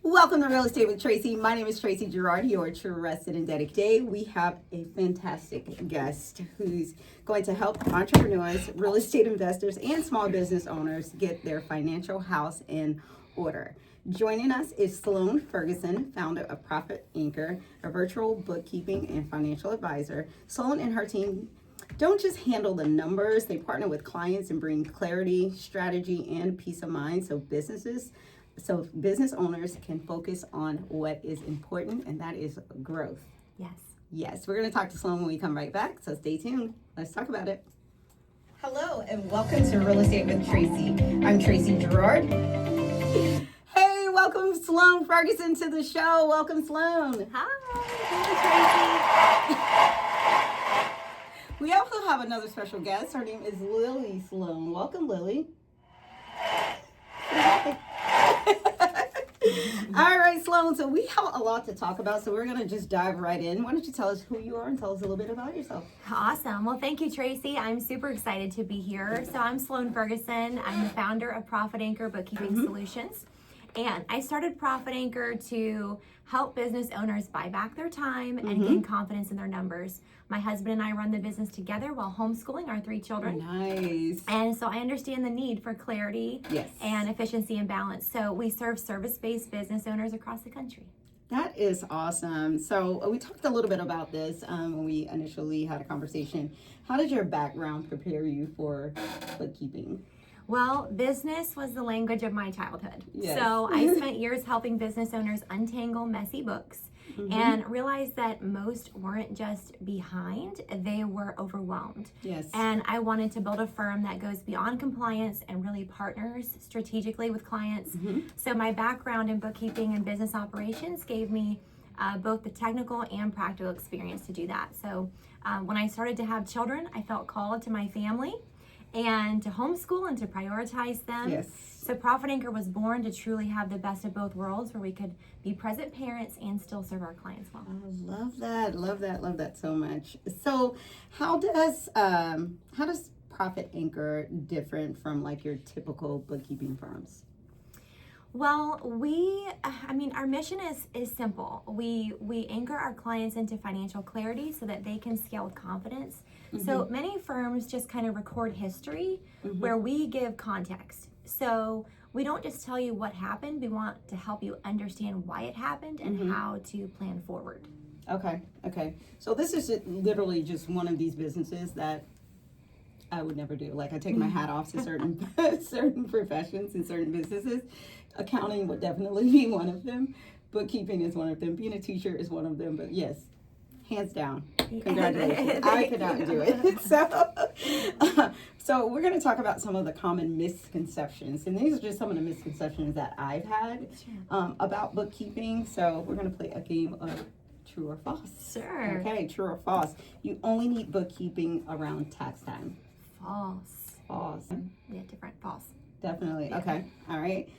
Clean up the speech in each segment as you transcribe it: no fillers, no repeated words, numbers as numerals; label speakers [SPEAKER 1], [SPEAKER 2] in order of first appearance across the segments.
[SPEAKER 1] Welcome to Real Estate with Tracy. My name is Tracy Gerard, your trusted and dedicated. Today we have a fantastic guest who's going to help entrepreneurs, real estate investors, and small business owners get their financial house in order. Joining us is Sloane Ferguson, founder of Profit Anchor, a virtual bookkeeping and financial advisor. Sloane and her team don't just handle the numbers, they partner with clients and bring clarity, strategy, and peace of mind so business owners can focus on what is important, and that is growth. Yes, we're going to talk to Sloane when we come right back, so stay tuned. Let's talk about it. Hello, and welcome to Real Estate with Tracy. I'm Tracy Gerard. Hey, welcome Sloane Ferguson to the show. Welcome, Sloane.
[SPEAKER 2] Hi,
[SPEAKER 1] Tracy. We also have another special guest. Her name is Lily Sloane. Welcome, Lily. All right, Sloane, so we have a lot to talk about, so we're going to just dive right in. Why don't you tell us who you are and tell us a little bit about yourself?
[SPEAKER 2] Awesome. Well, thank you, Tracy. I'm super excited to be here. So I'm Sloane Ferguson. I'm the founder of Profit Anchor Bookkeeping Solutions. And I started Profit Anchor to help business owners buy back their time and gain confidence in their numbers. My husband and I run the business together while homeschooling our 3 children.
[SPEAKER 1] Nice.
[SPEAKER 2] And so I understand the need for clarity and efficiency and balance. So we serve service-based business owners across the country.
[SPEAKER 1] That is awesome. So we talked a little bit about this when we initially had a conversation. How did your background prepare you for bookkeeping?
[SPEAKER 2] Well, business was the language of my childhood.
[SPEAKER 1] Yes.
[SPEAKER 2] So I spent years helping business owners untangle messy books and realized that most weren't just behind, they were overwhelmed.
[SPEAKER 1] Yes.
[SPEAKER 2] And I wanted to build a firm that goes beyond compliance and really partners strategically with clients. So my background in bookkeeping and business operations gave me both the technical and practical experience to do that. So when I started to have children, I felt called to my family and to homeschool and to prioritize them.
[SPEAKER 1] Yes.
[SPEAKER 2] So Profit Anchor was born to truly have the best of both worlds, where we could be present parents and still serve our clients well.
[SPEAKER 1] I love that so much. So how does Profit Anchor different from like your typical bookkeeping firms?
[SPEAKER 2] Well, our mission is simple. We anchor our clients into financial clarity so that they can scale with confidence. So many firms just kind of record history where we give context. So we don't just tell you what happened, we want to help you understand why it happened and how to plan forward.
[SPEAKER 1] Okay. So this is literally just one of these businesses that I would never do. Like, I take my hat off to certain certain professions and certain businesses. Accounting would definitely be one of them. Bookkeeping is one of them. Being a teacher is one of them. But yes, hands down, congratulations. I could not do it. So we're going to talk about some of the common misconceptions. And these are just some of the misconceptions that I've had about bookkeeping. So we're going to play a game of true or false.
[SPEAKER 2] Sure.
[SPEAKER 1] Okay, true or false. You only need bookkeeping around tax time.
[SPEAKER 2] False. Yeah, different. False.
[SPEAKER 1] Definitely.
[SPEAKER 2] Yeah.
[SPEAKER 1] Okay. All right.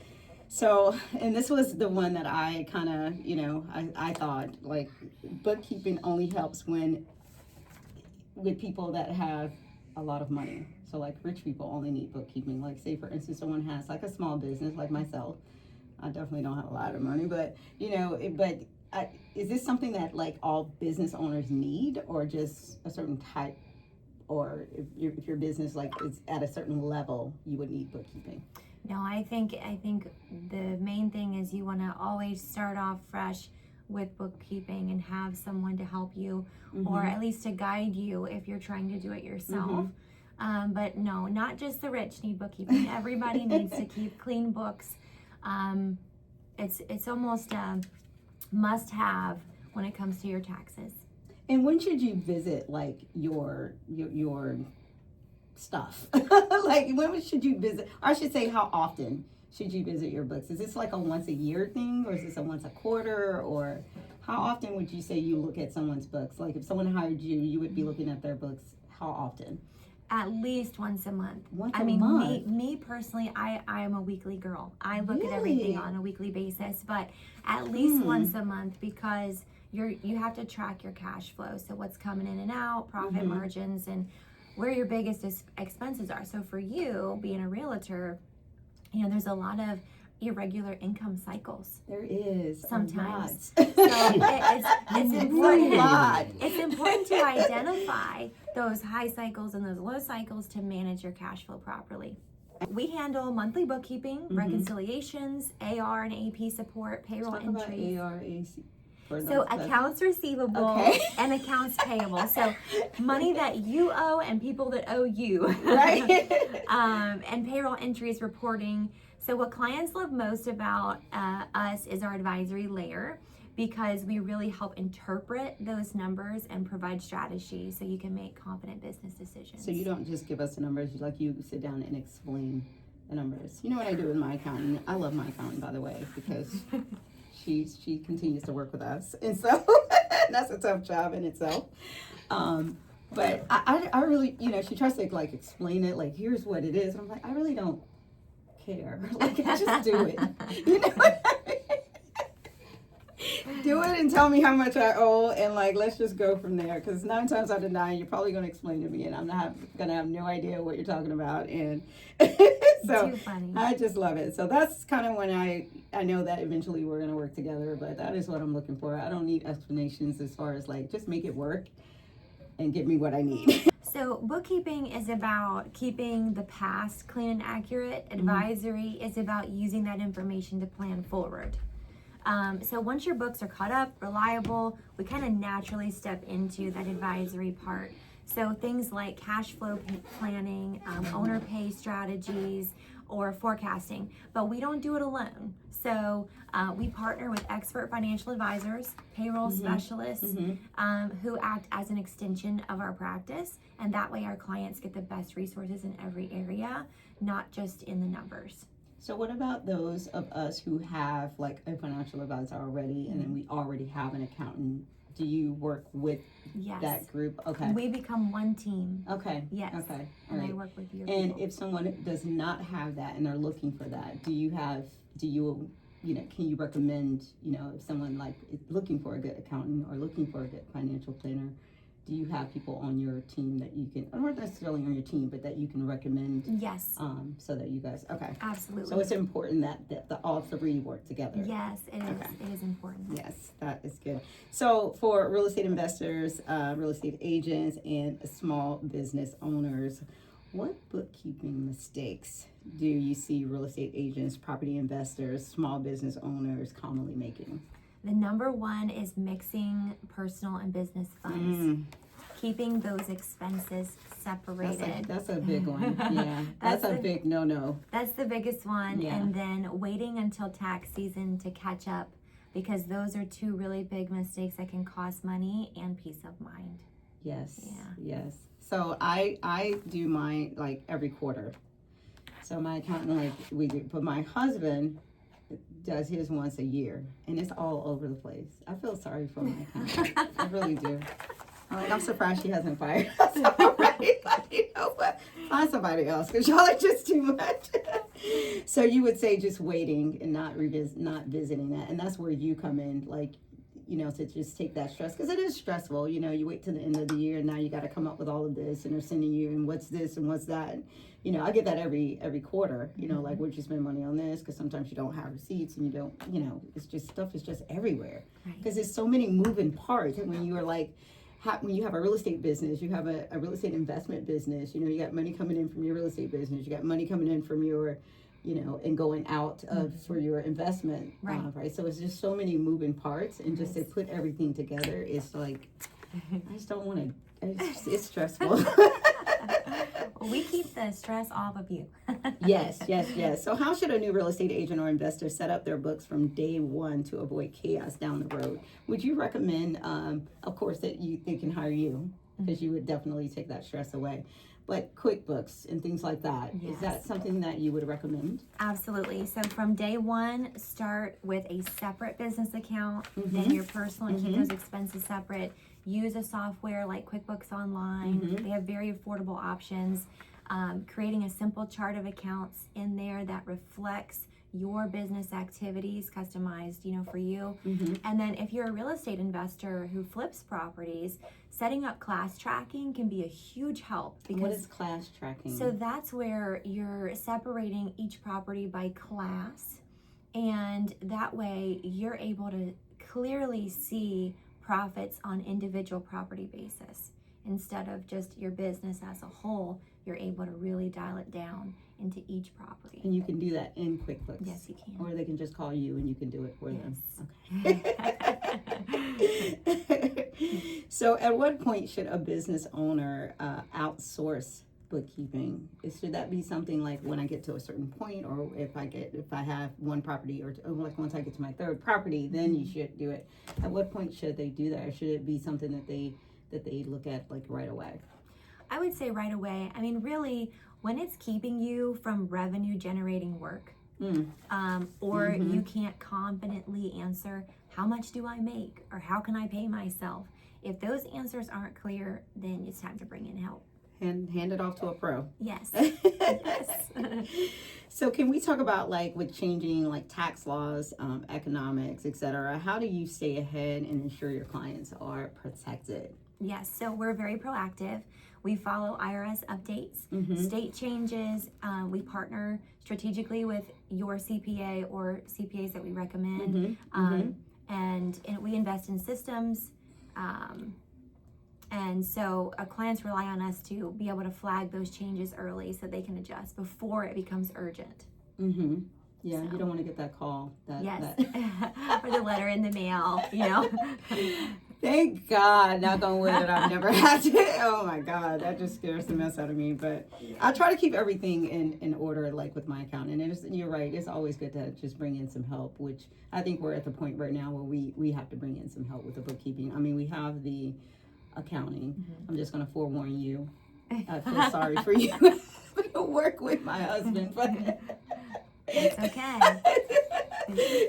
[SPEAKER 1] So, and this was the one that I kind of, I thought like bookkeeping only helps with people that have a lot of money. So like rich people only need bookkeeping. Like say for instance, someone has like a small business like myself. I definitely don't have a lot of money, but is this something that like all business owners need, or just a certain type? Or if your business like is at a certain level, you would need bookkeeping?
[SPEAKER 2] No, I think the main thing is you want to always start off fresh with bookkeeping and have someone to help you, or at least to guide you if you're trying to do it yourself. But no, not just the rich need bookkeeping. Everybody needs to keep clean books. It's almost a must-have when it comes to your taxes.
[SPEAKER 1] And when should you visit like your stuff? Like when should you visit? Or I should say, how often should you visit your books? Is this like a once a year thing, or is this a once a quarter, or how often would you say you look at someone's books? Like if someone hired you, you would be looking at their books how often?
[SPEAKER 2] At least once a month.
[SPEAKER 1] Once a month?
[SPEAKER 2] Me personally, I am a weekly girl. I look at everything on a weekly basis, but at least once a month, because you have to track your cash flow. So what's coming in and out, profit margins, and where your biggest expenses are. So for you, being a realtor, there's a lot of irregular income cycles.
[SPEAKER 1] There is
[SPEAKER 2] Sometimes.
[SPEAKER 1] a lot.
[SPEAKER 2] It's important.
[SPEAKER 1] lot.
[SPEAKER 2] It's important to identify those high cycles and those low cycles to manage your cash flow properly. We handle monthly bookkeeping, reconciliations, AR and AP support, payroll
[SPEAKER 1] Talk
[SPEAKER 2] entries.
[SPEAKER 1] about ARAC.
[SPEAKER 2] So accounts receivable and accounts payable. So money that you owe and people that owe you.
[SPEAKER 1] Right.
[SPEAKER 2] And payroll entries reporting. So what clients love most about us is our advisory layer, because we really help interpret those numbers and provide strategy so you can make confident business decisions.
[SPEAKER 1] So you don't just give us the numbers, you sit down and explain the numbers. You know what I do with my accountant? I love my accountant, by the way, because she continues to work with us. And so that's a tough job in itself. But I really, she tries to explain it, here's what it is. And I'm like, I really don't care. Just do it. You know what I mean? Do it and tell me how much I owe, and let's just go from there. Because 9 times out of 9, you're probably going to explain to me, and I'm not going to have no idea what you're talking about. And so
[SPEAKER 2] Too funny.
[SPEAKER 1] I just love it. So that's kind of when I know that eventually we're going to work together. But that is what I'm looking for. I don't need explanations as far as just make it work and give me what I need.
[SPEAKER 2] So bookkeeping is about keeping the past clean and accurate. Advisory is about using that information to plan forward. So once your books are caught up, reliable, we kind of naturally step into that advisory part. So things like cash flow planning, owner pay strategies, or forecasting, but we don't do it alone. So we partner with expert financial advisors, payroll specialists, who act as an extension of our practice, and that way our clients get the best resources in every area, not just in the numbers.
[SPEAKER 1] So what about those of us who have a financial advisor already, and then we already have an accountant? Do you work with that group? Okay.
[SPEAKER 2] We become one team.
[SPEAKER 1] Okay.
[SPEAKER 2] Yes.
[SPEAKER 1] Okay.
[SPEAKER 2] And
[SPEAKER 1] right.
[SPEAKER 2] I work with you.
[SPEAKER 1] And if someone does not have that and they're looking for that, can you recommend, if someone is looking for a good accountant or looking for a good financial planner, do you have people on your team that you can, or not necessarily on your team, but that you can recommend?
[SPEAKER 2] Yes.
[SPEAKER 1] So that you guys, okay.
[SPEAKER 2] Absolutely.
[SPEAKER 1] So it's important that the all three work together.
[SPEAKER 2] Yes, it is.
[SPEAKER 1] Okay.
[SPEAKER 2] It is important.
[SPEAKER 1] Yes, that is good. So for real estate investors, real estate agents, and small business owners, what bookkeeping mistakes do you see real estate agents, property investors, small business owners commonly making?
[SPEAKER 2] The number one is mixing personal and business funds. Keeping those expenses separated.
[SPEAKER 1] That's a big one. Yeah, that's a big no-no.
[SPEAKER 2] That's the biggest one.
[SPEAKER 1] Yeah.
[SPEAKER 2] And then waiting until tax season to catch up, because those are 2 really big mistakes that can cost money and peace of mind.
[SPEAKER 1] Yes.
[SPEAKER 2] Yeah.
[SPEAKER 1] Yes. So I do mine every quarter. So my accountant we do, but my husband does his once a year, and it's all over the place. I feel sorry for my accountant. I really do. I'm surprised she hasn't fired us already. You know what? Find somebody else, because y'all are just too much. So you would say just waiting and not visiting that, and that's where you come in, to just take that stress, because it is stressful. You wait till the end of the year, and now you got to come up with all of this, and they're sending you, and what's this and what's that. And, I get that every quarter. Would you spend money on this? Because sometimes you don't have receipts, and you don't. It's just stuff is just everywhere, because there's so many moving parts. And when you are when you have a real estate business, you have a real estate investment business. You got money coming in from your real estate business. You got money coming in from your and going out for your investment, right? So it's just so many moving parts, and just to put everything together is I just don't want to. It's stressful.
[SPEAKER 2] We keep the stress off of you.
[SPEAKER 1] Yes. So how should a new real estate agent or investor set up their books from day one to avoid chaos down the road? Would you recommend, of course, that they can hire you, because you would definitely take that stress away? But QuickBooks and things like that, is that something that you would recommend?
[SPEAKER 2] Absolutely. So from day one, start with a separate business account, then your personal, and keep those expenses separate. Use a software like QuickBooks Online. They have very affordable options. Creating a simple chart of accounts in there that reflects your business activities, customized, for you. And then if you're a real estate investor who flips properties, setting up class tracking can be a huge help. Because,
[SPEAKER 1] what is class tracking?
[SPEAKER 2] So that's where you're separating each property by class. And that way you're able to clearly see profits on individual property basis. Instead of just your business as a whole, you're able to really dial it down into each property.
[SPEAKER 1] And you can do that in QuickBooks.
[SPEAKER 2] Yes, you can.
[SPEAKER 1] Or they can just call you and you can do it for them.
[SPEAKER 2] Yes.
[SPEAKER 1] Okay. So at what point should a business owner outsource bookkeeping? Should that be something like when I get to a certain point, or if I have one property, or like once I get to my third property, then you should do it? At what point should they do that, or should it be something that they look at like right away?
[SPEAKER 2] I would say right away. I mean, really, when it's keeping you from revenue generating work, or you can't confidently answer, how much do I make, or how can I pay myself? If those answers aren't clear, then it's time to bring in help.
[SPEAKER 1] And hand it off to a pro.
[SPEAKER 2] Yes. Yes.
[SPEAKER 1] So can we talk about, like, with changing like tax laws, economics, etc.? How do you stay ahead and ensure your clients are protected?
[SPEAKER 2] Yes, so we're very proactive. We follow IRS updates, state changes. We partner strategically with your CPA or CPAs that we recommend. And we invest in systems. And so clients rely on us to be able to flag those changes early so they can adjust before it becomes urgent.
[SPEAKER 1] Yeah, so you don't want to get that call.
[SPEAKER 2] Or the letter in the mail, you know.
[SPEAKER 1] Thank God, knock on wood, that I've never had to. Oh my God, that just scares the mess out of me. But I try to keep everything in order, like with my accountant. And you're right, it's always good to just bring in some help, which I think we're at the point right now where we have to bring in some help with the bookkeeping. I mean, we have the accounting. I'm just going to forewarn you. I feel sorry for you to work with my husband, but
[SPEAKER 2] it's okay.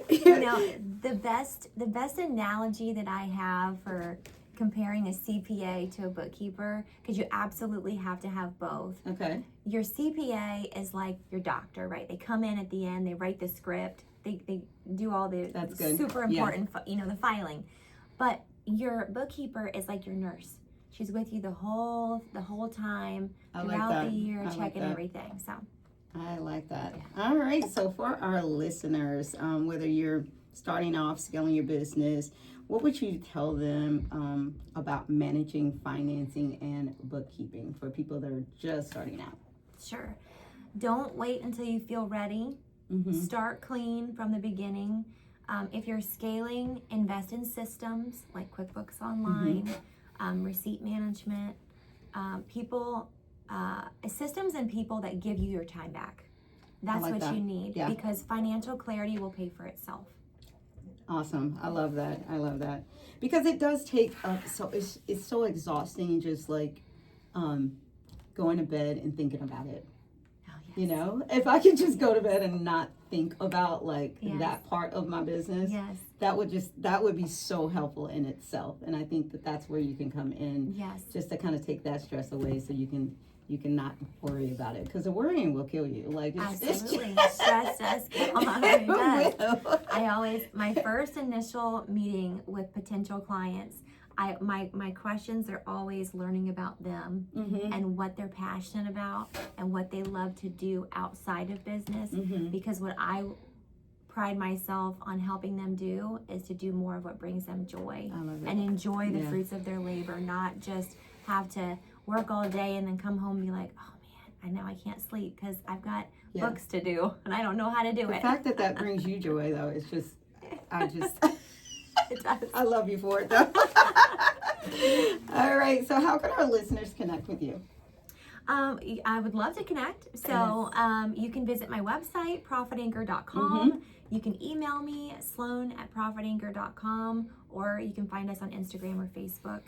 [SPEAKER 2] You know, the best analogy that I have for comparing a CPA to a bookkeeper, because you absolutely have to have both.
[SPEAKER 1] Okay.
[SPEAKER 2] Your CPA is like your doctor, right? They come in at the end, they write the script, they do all the super important, the filing. But your bookkeeper is like your nurse. She's with you the whole time throughout the year, checking everything. So
[SPEAKER 1] I like that. All right. So for our listeners, whether you're starting off, scaling your business, what would you tell them about managing financing and bookkeeping for people that are just starting out?
[SPEAKER 2] Sure. Don't wait until you feel ready. Start clean from the beginning. If you're scaling, invest in systems like QuickBooks Online, receipt management, systems and people that give you your time back. That's what you need, because financial clarity will pay for itself.
[SPEAKER 1] Awesome. I love that. Because it does take so it's so exhausting, just like going to bed and thinking about it.
[SPEAKER 2] Oh, yes.
[SPEAKER 1] You know, if I could just go to bed and not think about like that part of my business, that would be so helpful in itself. And I think that's where you can come in, just to kind of take that stress away, so you can not worry about it, because the worrying will kill you. Like
[SPEAKER 2] absolutely, stress does kill. My first initial meeting with potential clients, my questions are always learning about them and what they're passionate about and what they love to do outside of business. Because what I pride myself on helping them do is to do more of what brings them joy and enjoy the fruits of their labor, not just have to work all day and then come home and be like, oh man, I can't sleep because I've got books to do and I don't know how to do it.
[SPEAKER 1] The fact that brings you joy, though, it's just, I love you for it, though. All right, so how can our listeners connect with you?
[SPEAKER 2] I would love to connect. So you can visit my website, profitanchor.com. You can email me, sloane@profitanchor.com, or you can find us on Instagram or Facebook.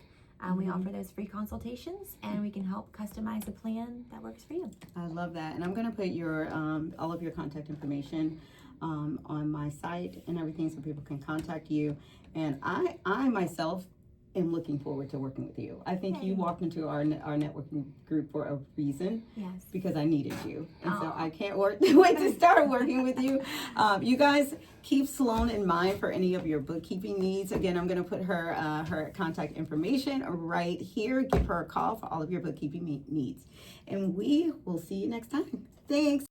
[SPEAKER 2] We offer those free consultations, and we can help customize a plan that works for you.
[SPEAKER 1] I love that. And I'm going to put your all of your contact information on my site and everything, so people can contact you. And I myself am looking forward to working with you. I think you walked into our networking group for a reason.
[SPEAKER 2] Yes.
[SPEAKER 1] Because I needed you. And so I can't wait to start working with you. You guys keep Sloane in mind for any of your bookkeeping needs. Again, I'm going to put her contact information right here. Give her a call for all of your bookkeeping needs. And we will see you next time. Thanks.